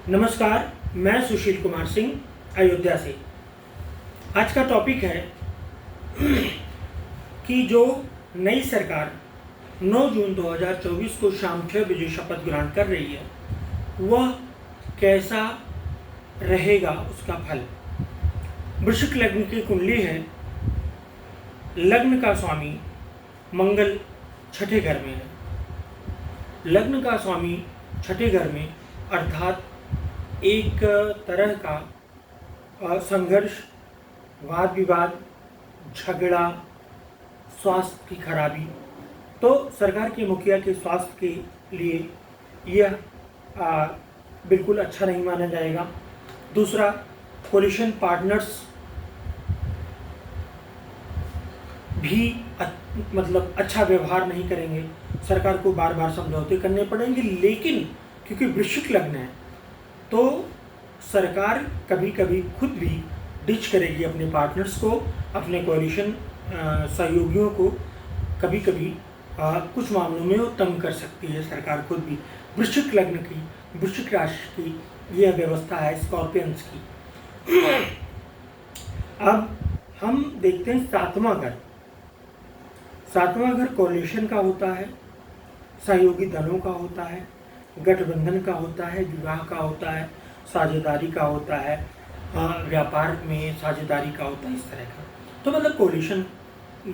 नमस्कार, मैं सुशील कुमार सिंह अयोध्या से। आज का टॉपिक है कि जो नई सरकार 9 जून 2024 को शाम 6 बजे शपथ ग्रहण कर रही है वह कैसा रहेगा उसका फल। वृश्चिक लग्न की कुंडली है। लग्न का स्वामी मंगल छठे घर में है। लग्न का स्वामी छठे घर में अर्थात एक तरह का संघर्ष, वाद विवाद, झगड़ा, स्वास्थ्य की खराबी, तो सरकार के मुखिया के स्वास्थ्य के लिए यह बिल्कुल अच्छा नहीं माना जाएगा। दूसरा, कोलिशन पार्टनर्स भी मतलब अच्छा व्यवहार नहीं करेंगे, सरकार को बार बार समझौते करने पड़ेंगे। लेकिन क्योंकि वृश्चिक लग्न है तो सरकार कभी कभी खुद भी डिच करेगी अपने पार्टनर्स को, अपने कोलिशन सहयोगियों को। कभी कभी कुछ मामलों में वो तंग कर सकती है सरकार खुद भी। वृश्चिक लग्न की, वृश्चिक राशि की यह व्यवस्था है स्कॉर्पियंस की। अब हम देखते हैं सातवां घर। सातवां घर कोलिशन का होता है, सहयोगी दलों का होता है, गठबंधन का होता है, विवाह का होता है, साझेदारी का होता है, व्यापार में साझेदारी का होता है, इस तरह का। तो मतलब कोलिशन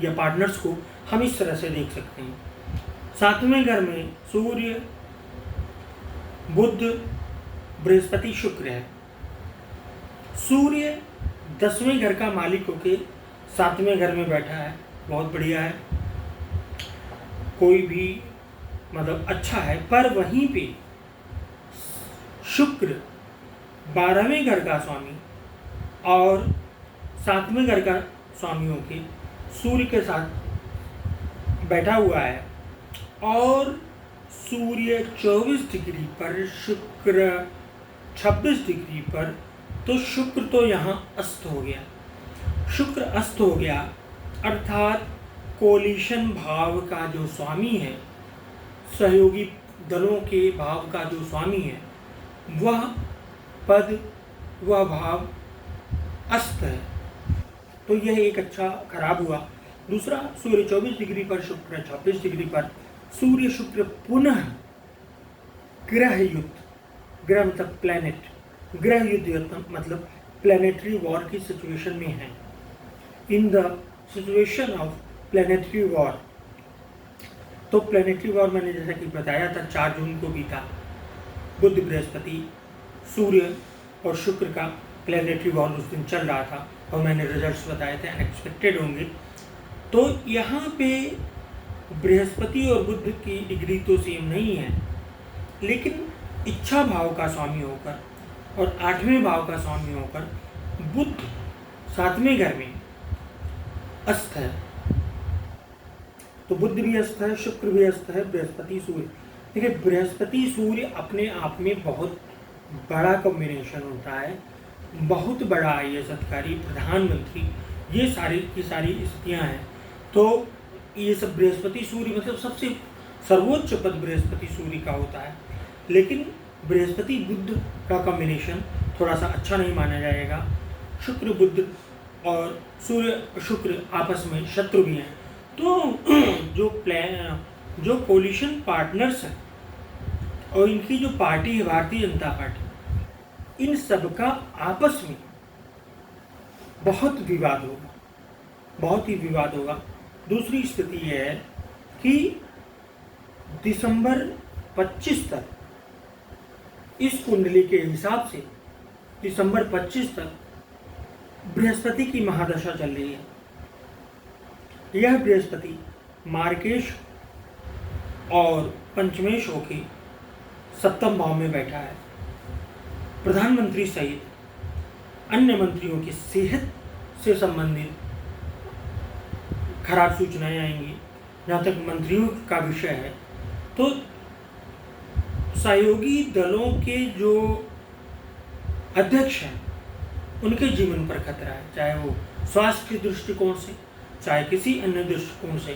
या पार्टनर्स को हम इस तरह से देख सकते हैं। सातवें घर में सूर्य, बुध, बृहस्पति, शुक्र है। सूर्य 10वें घर का मालिक होके 7वें घर में बैठा है, बहुत बढ़िया है, कोई भी मतलब अच्छा है। पर वहीं पे शुक्र 12वें घर का स्वामी और 7वें घर का स्वामी होके सूर्य के साथ बैठा हुआ है और सूर्य 24 डिग्री पर, शुक्र 26 डिग्री पर। तो शुक्र तो यहाँ अस्त हो गया। शुक्र अस्त हो गया अर्थात कोलिशन भाव का जो स्वामी है, सहयोगी दलों के भाव का जो स्वामी है, वह पद, वह भाव अस्त है। तो यह एक अच्छा खराब हुआ। दूसरा, सूर्य 24 डिग्री पर, शुक्र 26 डिग्री पर। सूर्य शुक्र पुनः ग्रह युद्ध, ग्रह मतलब प्लैनेट, ग्रह युद्ध मतलब प्लैनेटरी वॉर की सिचुएशन में है। In the situation of planetary war. तो प्लैनेटरी वॉर मैंने जैसा कि बताया था 4 जून को भी था। बुध, बृहस्पति, सूर्य और शुक्र का प्लैनेटरी वॉर उस दिन चल रहा था और मैंने रिजल्ट्स बताए थे, अनएक्सपेक्टेड होंगे। तो यहाँ पे बृहस्पति और बुध की डिग्री तो सेम नहीं है, लेकिन इच्छा भाव का स्वामी होकर और 8वें भाव का स्वामी होकर बुध 7वें घर में अस्त है। तो बुध भी अस्त है, शुक्र भी अस्त है, बृहस्पति, सूर्य। देखिए, बृहस्पति सूर्य अपने आप में बहुत बड़ा कॉम्बिनेशन होता है, बहुत बड़ा IAS अधिकारी, प्रधानमंत्री, ये सारी की सारी स्थितियाँ हैं। तो ये सब बृहस्पति सूर्य मतलब सबसे सर्वोच्च पद बृहस्पति सूर्य का होता है। लेकिन बृहस्पति बुध का कॉम्बिनेशन थोड़ा सा अच्छा नहीं माना जाएगा। शुक्र, बुध और सूर्य शुक्र आपस में शत्रु भी हैं। तो जो कोलिशन पार्टनर्स हैं और इनकी जो पार्टी है भारतीय जनता पार्टी, इन सब का आपस में बहुत विवाद होगा, बहुत ही विवाद होगा। दूसरी स्थिति यह है कि दिसंबर 25 तक, इस कुंडली के हिसाब से दिसंबर 25 तक बृहस्पति की महादशा चल रही है। यह बृहस्पति मार्केश और पंचमेश होके 7वें भाव में बैठा है। प्रधानमंत्री सहित अन्य मंत्रियों की सेहत से संबंधित खराब सूचनाएं आएंगी। जहाँ तक मंत्रियों का विषय है तो सहयोगी दलों के जो अध्यक्ष हैं उनके जीवन पर खतरा है, चाहे वो स्वास्थ्य के दृष्टिकोण से, चाहे किसी अन्य दृष्टिकोण से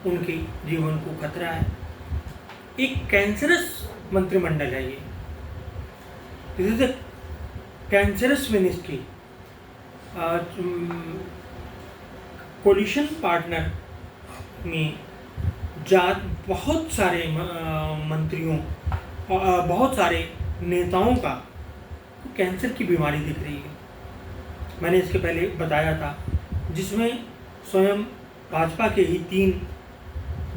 उनके जीवन को खतरा है। एक कैंसरस मंत्रिमंडल है ये। This is a cancerous ministry. Coalition partner में बहुत सारे मंत्रियों, बहुत सारे नेताओं का कैंसर की बीमारी दिख रही है। मैंने इसके पहले बताया था, जिसमें स्वयं भाजपा के ही 3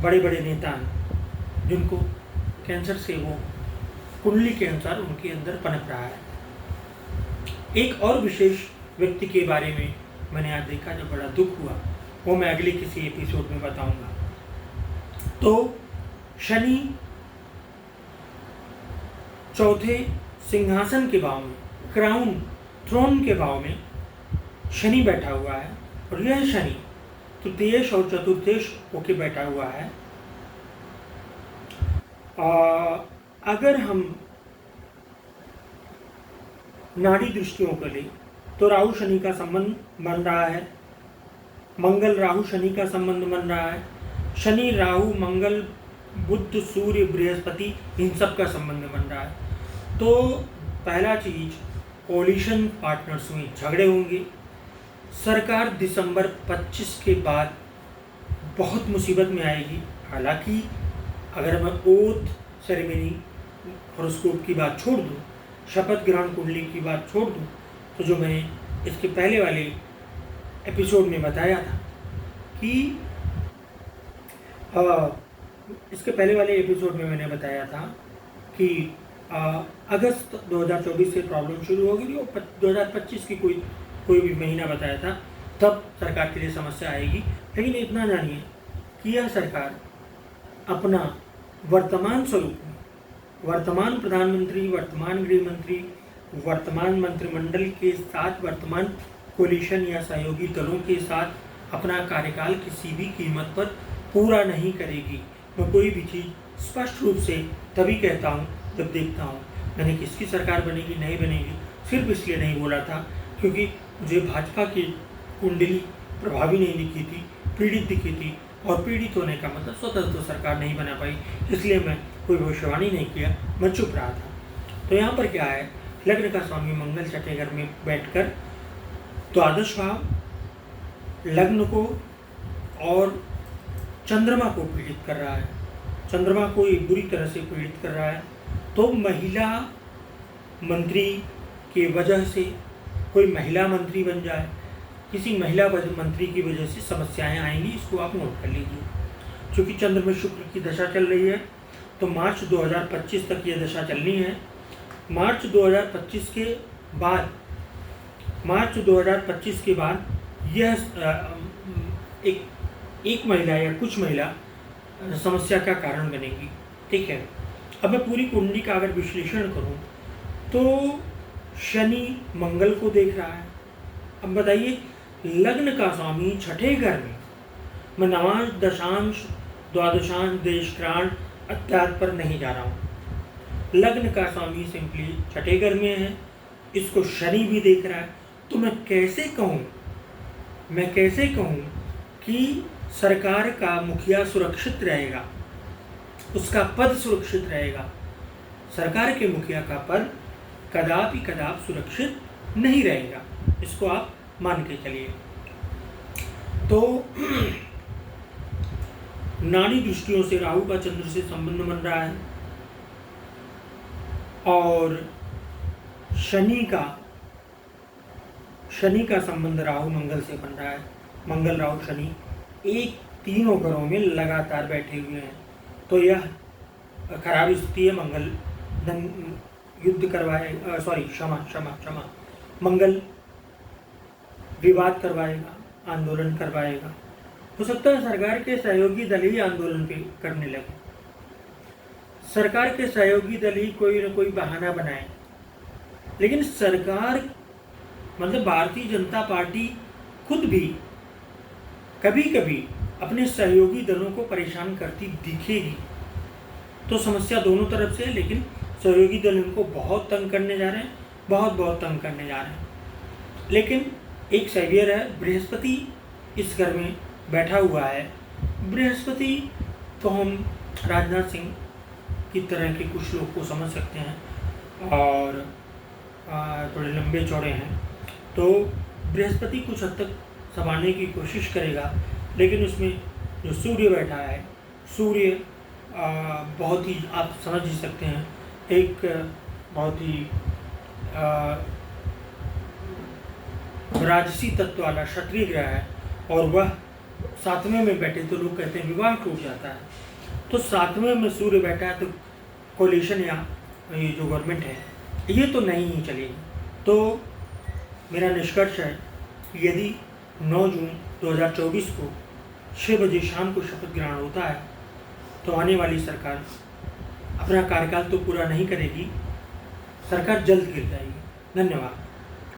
बड़े बड़े नेता हैं जिनको कैंसर से वो कुंडली के अनुसार उनके अंदर पनप रहा है। एक और विशेष व्यक्ति के बारे में मैंने आज देखा जो बड़ा दुख हुआ, वो मैं अगले किसी एपिसोड में बताऊंगा। तो शनि चौथे सिंहासन के भाव में, क्राउन थ्रोन के भाव में शनि बैठा हुआ है, और यह शनि तृतीयेश और चतुर्थेश होके बैठा हुआ है। अगर हम नाड़ी दृष्टियों को लें तो राहु शनि का संबंध बन रहा है, मंगल राहु शनि का संबंध बन रहा है, शनि राहु मंगल बुध सूर्य बृहस्पति इन सब का संबंध बन रहा है। तो पहला चीज, कोलिशन पार्टनर्स में झगड़े होंगे। सरकार दिसंबर 25 के बाद बहुत मुसीबत में आएगी। हालांकि अगर मैं ओथ सेरेमनी हॉरोस्कोप की बात छोड़ दूँ, शपथ ग्रहण कुंडली की बात छोड़ दूँ, तो जो मैंने इसके पहले वाले एपिसोड में बताया था कि इसके पहले वाले एपिसोड में मैंने बताया था कि अगस्त 2024 से प्रॉब्लम शुरू होगी, और 2025 की कोई भी महीना बताया था, तब सरकार के लिए समस्या आएगी। लेकिन इतना जानिए कि यह सरकार अपना वर्तमान स्वरूप में, वर्तमान प्रधानमंत्री, वर्तमान गृह मंत्री, वर्तमान मंत्रिमंडल के साथ, वर्तमान कोलिशन या सहयोगी दलों के साथ अपना कार्यकाल किसी भी कीमत पर पूरा नहीं करेगी। मैं कोई भी चीज़ स्पष्ट रूप से तभी कहता हूँ जब देखता हूँ। मैंने किसकी सरकार बनेगी नहीं बनेगी सिर्फ इसलिए नहीं बोला था क्योंकि मुझे भाजपा की कुंडली प्रभावी नहीं दिखी थी, पीड़ित दिखी थी, और पीड़ित होने का मतलब स्वतः तो सरकार नहीं बना पाई, इसलिए मैं कोई भविष्यवाणी नहीं किया, मैं चुप रहा था। तो यहाँ पर क्या है, लग्न का स्वामी मंगल छठे घर में बैठकर द्वादश भाव लग्न को और चंद्रमा को पीड़ित कर रहा है। चंद्रमा को एक बुरी तरह से पीड़ित कर रहा है। तो महिला मंत्री की वजह से कोई महिला मंत्री बन जाए, किसी महिला मंत्री की वजह से समस्याएं आएंगी, इसको आप नोट कर लीजिए। क्योंकि चंद्र में शुक्र की दशा चल रही है, तो मार्च 2025 तक ये दशा चलनी है। मार्च 2025 के बाद यह एक महिला या कुछ महिला समस्या का कारण बनेगी। ठीक है, अब मैं पूरी कुंडली का अगर विश्लेषण करूं तो शनि मंगल को देख रहा है। अब बताइए, लग्न का स्वामी छठे घर में, मैं नवांश दशांश द्वादशांश देश ग्रांड अत्याद पर नहीं जा रहा हूँ। लग्न का स्वामी सिंपली छठे घर में है, इसको शनि भी देख रहा है। तो मैं कैसे कहूँ कि सरकार का मुखिया सुरक्षित रहेगा, उसका पद सुरक्षित रहेगा। सरकार के मुखिया का पद कदापि सुरक्षित नहीं रहेगा, इसको आप मान के चलिए। तो नाड़ी दृष्टियों से राहु का चंद्र से संबंध बन रहा है, और शनि का संबंध राहु मंगल से बन रहा है। मंगल राहु शनि तीनों घरों में लगातार बैठे हुए हैं, तो यह खराब स्थिति है। मंगल युद्ध करवाएगा, क्षमा, मंगल विवाद करवाएगा, आंदोलन करवाएगा। हो सकता है सरकार के सहयोगी दल ही आंदोलन पे करने लगे, सरकार के सहयोगी दल ही कोई न कोई बहाना बनाए। लेकिन सरकार मतलब भारतीय जनता पार्टी खुद भी कभी कभी अपने सहयोगी दलों को परेशान करती दिखेगी। तो समस्या दोनों तरफ से है, लेकिन सहयोगी दल इनको बहुत तंग करने जा रहे हैं, बहुत तंग करने जा रहे हैं। लेकिन एक सेवियर है, बृहस्पति इस घर में बैठा हुआ है। बृहस्पति तो हम राजनाथ सिंह की तरह के कुछ लोग को समझ सकते हैं, और थोड़े लंबे चौड़े हैं, तो बृहस्पति कुछ हद तक संभालने की कोशिश करेगा, लेकिन उसमें जो सूर्य बैठा है, सूर्य बहुत ही, आप समझ ही सकते हैं, एक बहुत ही राजसी तत्व वाला क्षत्रिय ग्रह है, और वह सातवें में बैठे तो लोग कहते हैं विवाह टूट जाता है। तो सातवें में सूर्य बैठा है तो कोलिशन या ये जो गवर्नमेंट है ये तो नहीं ही चलेगी। तो मेरा निष्कर्ष है कि यदि 9 जून 2024 को 6 बजे शाम को शपथ ग्रहण होता है तो आने वाली सरकार अपना कार्यकाल तो पूरा नहीं करेगी, सरकार जल्द गिर जाएगी। धन्यवाद।